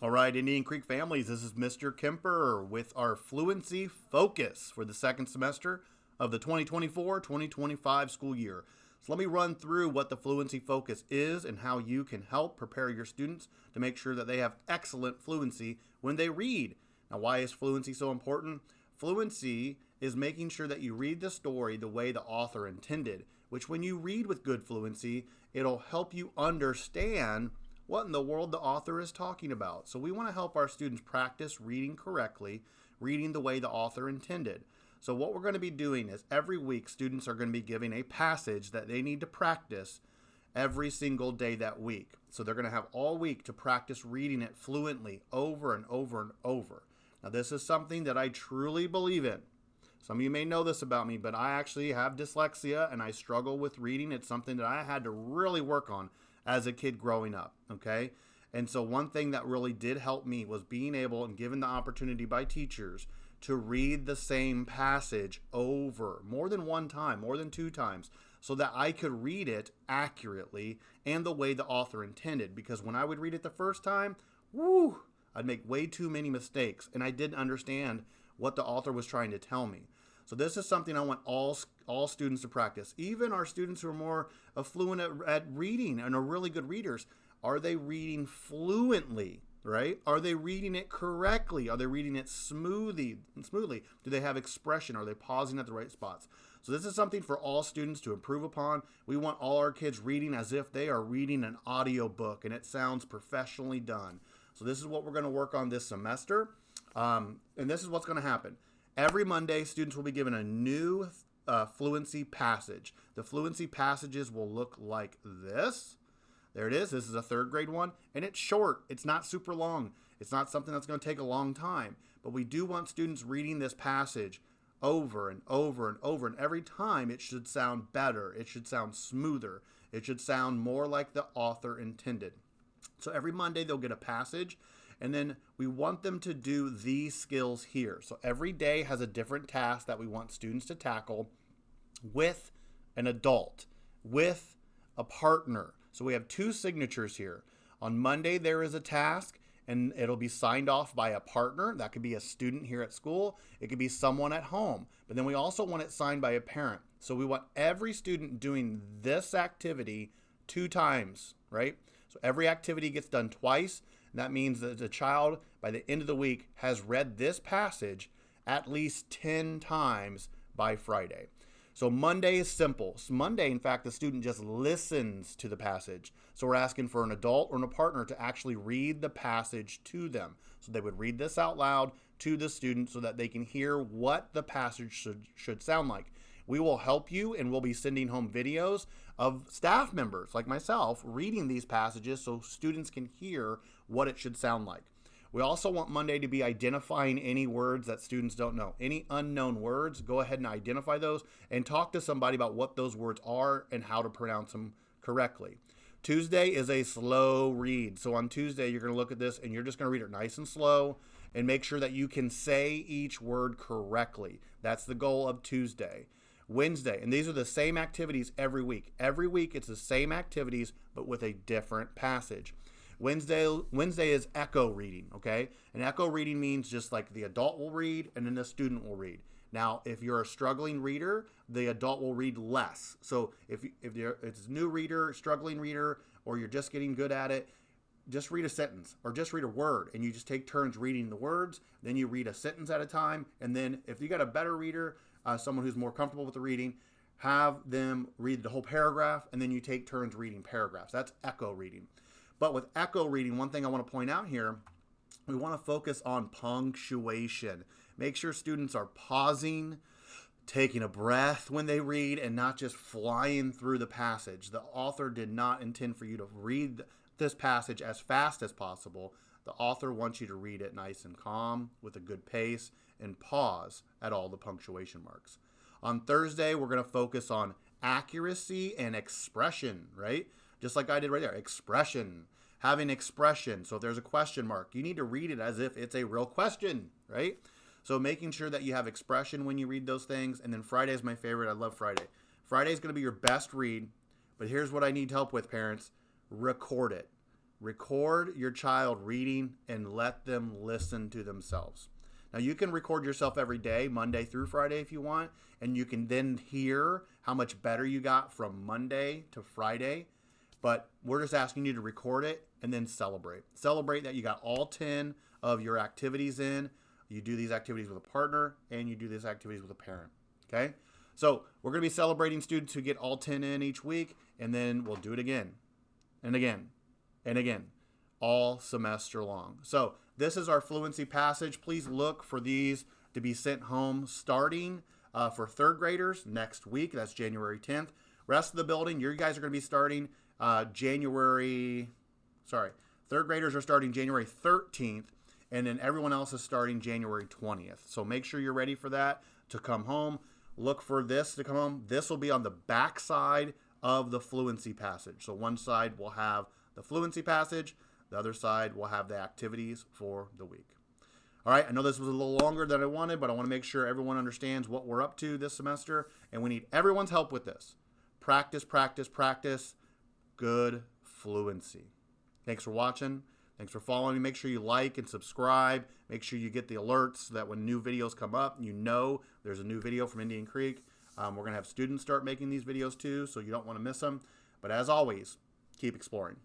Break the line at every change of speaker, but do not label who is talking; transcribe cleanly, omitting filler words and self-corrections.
All right, Indian Creek families, this is Mr. Kemper with our Fluency Focus for the second semester of the 2024-2025 school year. So let me run through what the Fluency Focus is and how you can help prepare your students to make sure that they have excellent fluency when they read. Now, why is fluency so important? Fluency is making sure that you read the story the way the author intended, which when you read with good fluency, it'll help you understand what in the world the author is talking about. So we want to help our students practice reading correctly, reading the way the author intended. So what we're going to be doing is every week students are going to be giving a passage that they need to practice every single day that week. So they're going to have all week to practice reading it fluently over and over and over. Now this is something that I truly believe in. Some of you may know this about me, but I actually have dyslexia and I struggle with reading. It's something that I had to really work on as a kid growing up, okay? And so one thing that really did help me was being able and given the opportunity by teachers to read the same passage over more than one time, more than two times, so that I could read it accurately and the way the author intended. Because when I would read it the first time, I'd make way too many mistakes and I didn't understand what the author was trying to tell me. So this is something I want all students to practice. Even our students who are more fluent at reading and are really good readers, are they reading fluently, right? Are they reading it correctly? Are they reading it smoothly? Do they have expression? Are they pausing at the right spots? So this is something for all students to improve upon. We want all our kids reading as if they are reading an audio book and it sounds professionally done. So this is what we're going to work on this semester. And this is what's going to happen. Every Monday, students will be given a new fluency passage. The fluency passages will look like this. There it is. This is a third grade one, and it's short. It's not super long. It's not something that's going to take a long time, but we do want students reading this passage over and over and over, and every time it should sound better. It should sound smoother. It should sound more like the author intended. So every Monday, they'll get a passage. And then we want them to do these skills here. So every day has a different task that we want students to tackle with an adult, with a partner. So we have two signatures here. On Monday, there is a task and it'll be signed off by a partner. That could be a student here at school. It could be someone at home. But then we also want it signed by a parent. So we want every student doing this activity 2 times, right? So every activity gets done twice. That means that the child, by the end of the week, has read this passage at least 10 times by Friday. So Monday is simple. So Monday, in fact, the student just listens to the passage. So we're asking for an adult or a partner to actually read the passage to them. So they would read this out loud to the student so that they can hear what the passage should sound like. We will help you and we'll be sending home videos of staff members like myself reading these passages so students can hear what it should sound like. We also want Monday to be identifying any words that students don't know. Any unknown words, go ahead and identify those and talk to somebody about what those words are and how to pronounce them correctly. Tuesday is a slow read. So on Tuesday, you're going to look at this and you're just going to read it nice and slow and make sure that you can say each word correctly. That's the goal of Tuesday. Wednesday, and these are the same activities every week. Every week it's the same activities, but with a different passage. Wednesday is echo reading, okay? And echo reading means just like the adult will read and then the student will read. Now, if you're a struggling reader, the adult will read less. So if it's a new reader, struggling reader, or you're just getting good at it, just read a sentence or just read a word and you just take turns reading the words. Then you read a sentence at a time. And then if you got a better reader, someone who's more comfortable with the reading, have them read the whole paragraph and then you take turns reading paragraphs. That's echo reading. But with echo reading, one thing I want to point out here, we want to focus on punctuation. Make sure students are pausing, taking a breath when they read, and not just flying through the passage. The author did not intend for you to read this passage as fast as possible. The author wants you to read it nice and calm with a good pace and pause at all the punctuation marks. On Thursday, we're going to focus on accuracy and expression, right? Just like I did right there, expression, having expression. So if there's a question mark, you need to read it as if it's a real question, right? So making sure that you have expression when you read those things. And then Friday is my favorite. I love Friday. Friday is going to be your best read, but here's what I need help with, parents. Record it. record your child reading and let them listen to themselves. Now, you can record yourself every day, Monday through Friday if you want, and you can then hear how much better you got from Monday to Friday. But we're just asking you to record it and then celebrate. Celebrate that you got all 10 of your activities in. You do these activities with a partner, and you do these activities with a parent. Okay? So we're going to be celebrating students who get all 10 in each week, and then we'll do it again and again and again all semester long. So this is our fluency passage. Please look for these to be sent home starting for third graders next week. That's January 10th. Rest of the building, you guys are going to be starting third graders are starting January 13th, and then everyone else is starting January 20th. So make sure you're ready for that to come home. Look for this to come home. This will be on the back side of the fluency passage. So one side will have the fluency passage. The other side will have the activities for the week. All right, I know this was a little longer than I wanted, but I want to make sure everyone understands what we're up to this semester, and we need everyone's help with this. Practice, practice, practice. Good fluency. Thanks for watching. Thanks for following. Make sure you like and subscribe. Make sure you get the alerts so that when new videos come up, you know there's a new video from Indian Creek. We're going to have students start making these videos too, so you don't want to miss them. But as always, keep exploring.